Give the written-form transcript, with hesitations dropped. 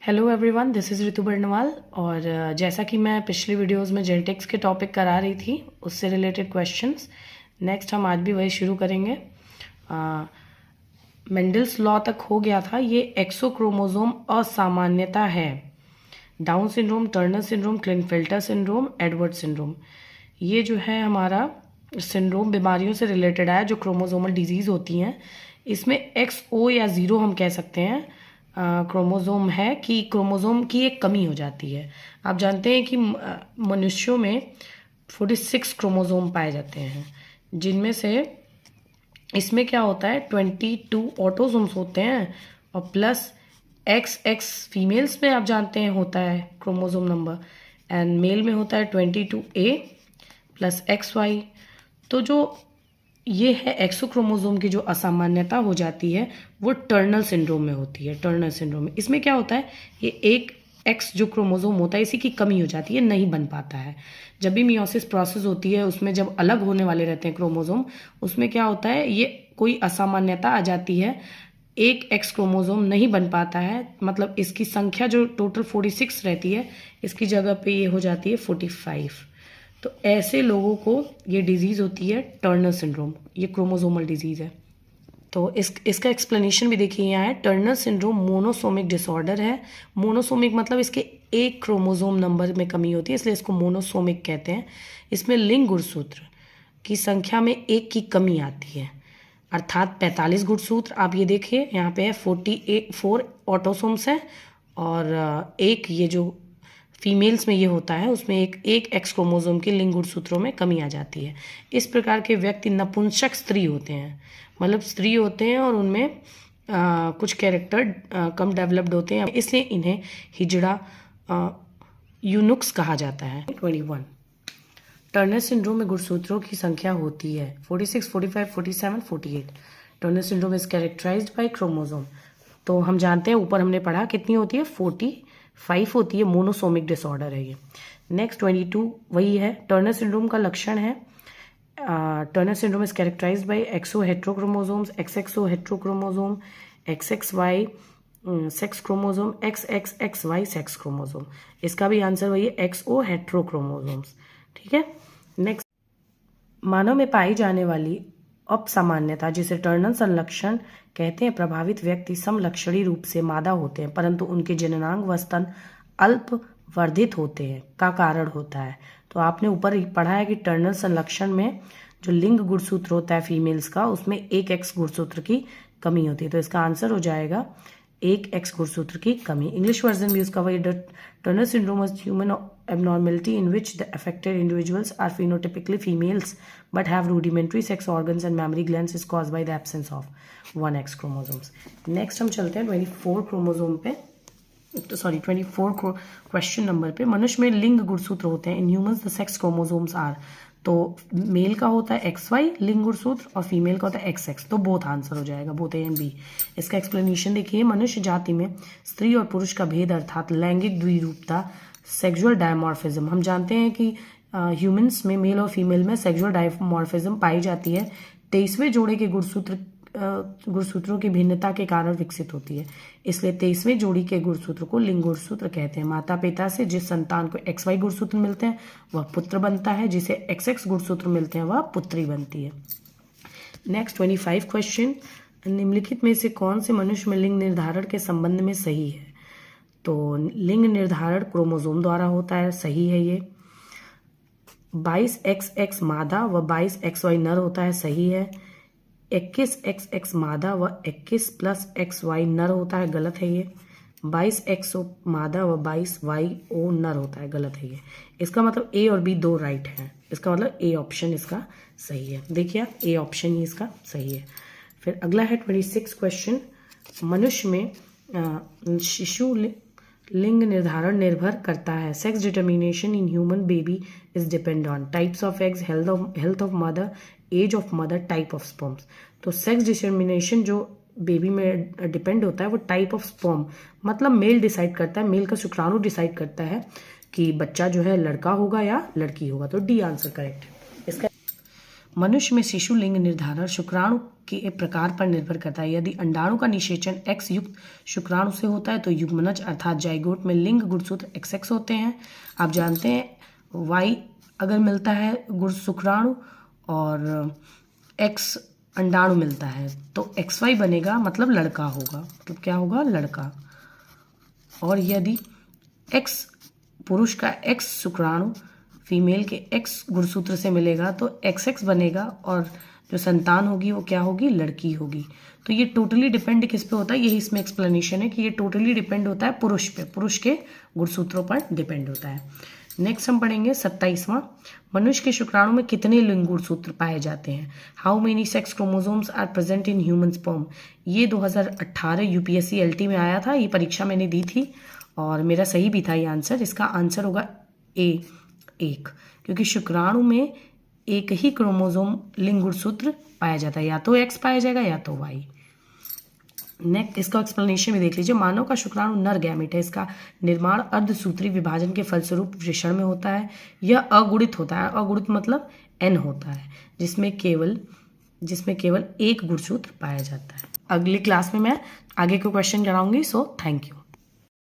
Hello everyone, this is ऋतु बर्नवाल। और जैसा कि मैं पिछली वीडियोस में जेनेटिक्स के टॉपिक करा रही थी, उससे रिलेटेड क्वेश्चंस नेक्स्ट हम आज भी वही शुरू करेंगे। मेंडल्स लॉ तक हो गया था। ये एक्सोक्रोमोसोम असामान्यता है। Down syndrome, Turner syndrome, Klinefelter syndrome, Edward syndrome, ये जो है हमारा सिंड्रोम बीमारियों से रिलेटेड है जो क्रोमोसोमल डिजीज़ होती हैं। इसमें XO या ज़ीरो हम कह सकते हैं क्रोमोसोम है कि क्रोमोसोम की एक कमी हो जाती है। आप जानते हैं कि मनुष्यों में 46 क्रोमोसोम पाए जाते हैं, जिनमें से इसमें क्या होता है 22 ऑटोसोम्स होते हैं और प्लस XX फीमेल्स में आप जानते हैं होता है क्रोमोसोम नंबर, एंड मेल में होता है 22A प्लस XY। तो जो ये है एक्सोक्रोमोसोम की जो असामान्यता हो जाती है वो टर्नर सिंड्रोम में होती है। टर्नर सिंड्रोम में इसमें क्या होता है, ये एक एक्स जो क्रोमोसोम होता है इसी की कमी हो जाती है, नहीं बन पाता है। जब भी मियोसिस प्रोसेस होती है उसमें जब अलग होने वाले रहते हैं क्रोमोसोम, उसमें क्या होता है ये कोई असामान्यता आ जाती है, एक एक्स क्रोमोसोम नहीं बन पाता है। मतलब इसकी संख्या जो टोटल 46 रहती है, इसकी जगह पे ये हो जाती है 45। तो ऐसे लोगों को ये डिजीज़ होती है टर्नर सिंड्रोम, ये क्रोमोसोमल डिजीज़ है। तो इसका एक्सप्लेनेशन भी देखिए यहाँ है। टर्नर सिंड्रोम मोनोसोमिक डिसऑर्डर है। मोनोसोमिक मतलब इसके एक क्रोमोसोम नंबर में कमी होती है, इसलिए इसको मोनोसोमिक कहते हैं। इसमें लिंग गुणसूत्र की संख्या में एक की कमी आती है, अर्थात 45 गुणसूत्र। आप ये देखिए यहाँ पे है 44 ऑटोसोम्स हैं और एक ये जो फीमेल्स में ये होता है उसमें एक एक्स क्रोमोसोम के लिंग गुणसूत्रों में कमी आ जाती है। इस प्रकार के व्यक्ति नपुंसक स्त्री होते हैं, मतलब स्त्री होते हैं और उनमें कुछ कैरेक्टर कम डेवलप्ड होते हैं, इसलिए इन्हें हिजड़ा यूनुक्स कहा जाता है। 21 टर्नर सिंड्रोम में गुणसूत्रों की संख्या होती है 46, 45, 47, 48। Turner syndrome is characterised by chromosome. तो हम जानते हैं ऊपर हमने पढ़ा कितनी होती है 45 होती है, मोनोसोमिक डिसऑर्डर है ये। नेक्स्ट 22 वही है। टर्नर सिंड्रोम का लक्षण है Turner syndrome is characterised by XO heterochromosomes, XXO heterochromosome, XXY sex chromosome, XXXY sex chromosome. इसका भी आंसर वही है XO हेट्रोक्रोमोसोम्स। ठीक है। नेक्स्ट मानव में पाई जाने वाली अपसामान्यता जिसे टर्नर संलक्षण कहते हैं। प्रभावित व्यक्ति समलक्षणी रूप से मादा होते हैं परंतु उनके जननांग व स्तन अल्प वर्धित होते हैं का कारण होता है। तो आपने ऊपर पढ़ा है कि टर्नर संलक्षण में जो लिंग गुणसूत्र होता है फीमेल्स का, उसमें एक एक्स गुणसूत्र की कमी होती है। तो इसका आंसर हो जाएगा एक एक्स गुणसूत्र की कमी। इंग्लिश वर्जन भी उसका वही। Turner syndrome is human abnormality in which the affected individuals are phenotypically females but have rudimentary sex organs and mammary glands is caused by the absence of one X chromosomes. Next हम चलते हैं 24 chromosome पे, sorry 24 question number पे। मनुष्य में लिंग गुणसूत्र होते हैं। In humans the sex chromosomes are, तो मेल का होता है XY लिंग गुणसूत्र और फीमेल का होता है XX। तो बोथ आंसर हो जाएगा, बोथ A एंड B। इसका एक्सप्लेनेशन देखिए। मनुष्य जाति में स्त्री और पुरुष का भेद अर्थात लैंगिक द्विरूपता, सेक्सुअल डायमॉर्फिज्म। हम जानते हैं कि ह्यूमंस में मेल और फीमेल में सेक्सुअल डायमॉर्फिज्म पाई जाती है। 23वें जोड़े के गुणसूत्रों की भिन्नता के कारण विकसित होती है, इसलिए 23वें जोड़ी के गुणसूत्र को लिंग गुणसूत्र कहते हैं। माता पिता से जिस संतान को XY गुणसूत्र मिलते हैं वह पुत्र बनता है, जिसे XX गुणसूत्र मिलते हैं वह पुत्री बनती है। Next 25 question. निम्नलिखित में से कौन से मनुष्य में लिंग निर्धारण के संबंध में सही है? तो लिंग निर्धारण क्रोमोसोम द्वारा होता है, सही है ये। 22XX मादा व 22XY नर होता है, सही है। 21XX मादा व 21+XY नर होता है, गलत है ये। 22XO मादा व 22YO नर होता है, गलत है ये। इसका मतलब A और B दो राइट हैं, इसका मतलब A ऑप्शन इसका सही है। देखिए आप, A ऑप्शन ही इसका सही है। फिर अगला है 26 क्वेश्चन। मनुष्य में शिशु लिंग निर्धारण निर्भर करता है। Sex determination in human baby is depend on types of eggs, health of mother, age of mother, type of sperms. तो सेक्स डिटर्मिनेशन जो बेबी में डिपेंड होता है वो टाइप ऑफ स्पर्म, मतलब मेल डिसाइड करता है, मेल का शुक्राणु डिसाइड करता है कि बच्चा जो है लड़का होगा या लड़की होगा। तो डी आंसर करेक्ट है इसका। मनुष्य में शिशु लिंग निर्धारण शुक्राणु के प्रकार पर निर्भर करता है। यदि अंडाणु का निषेचन X युक्त शुक्राणु से होता है तो युग्मनज अर्थात जाइगोट में लिंग गुणसूत्र XX होते हैं। आप जानते हैं Y अगर मिलता है गुण शुक्राणु और X अंडाणु मिलता है तो XY बनेगा, मतलब लड़का होगा, मतलब क्या होगा, लड़का। और यदि X पुरुष का X शुक्राणु फीमेल के X गुणसूत्र से मिलेगा तो XX बनेगा और जो संतान होगी वो क्या होगी, लड़की होगी। तो ये टोटली डिपेंड किस पे होता है, यही इसमें एक्सप्लेनेशन है कि ये टोटली डिपेंड होता है पुरुष पे, पुरुष के गुणसूत्रों पर डिपेंड होता है। नेक्स्ट हम पढ़ेंगे 27वां, मनुष्य के शुक्राणु में कितने लिंग गुणसूत्र पाए जाते हैं। How many sex chromosomes are present in human sperm. ये 2018 यूपीएससी एलटी में आया था, ये परीक्षा मैंने दी थी और मेरा सही भी था ये आंसर। इसका आंसर होगा ए, 1, क्योंकि शुक्राणु में एक ही क्रोमोसोम लिंग गुणसूत्र पाया जाता है, या तो X पाया जाएगा या तो Y। नेक्स्ट इसका एक्सप्लेनेशन भी देख लीजिए। मानव का शुक्राणु नर गैमेट है, इसका निर्माण अर्धसूत्री विभाजन के फलस्वरूप वृषण में होता है। यह अगुणित होता है, अगुणित मतलब N होता है, जिसमें केवल एक गुणसूत्र पाया जाता है। अगली क्लास में मैं आगे के क्वेश्चन कराऊंगी। So thank you.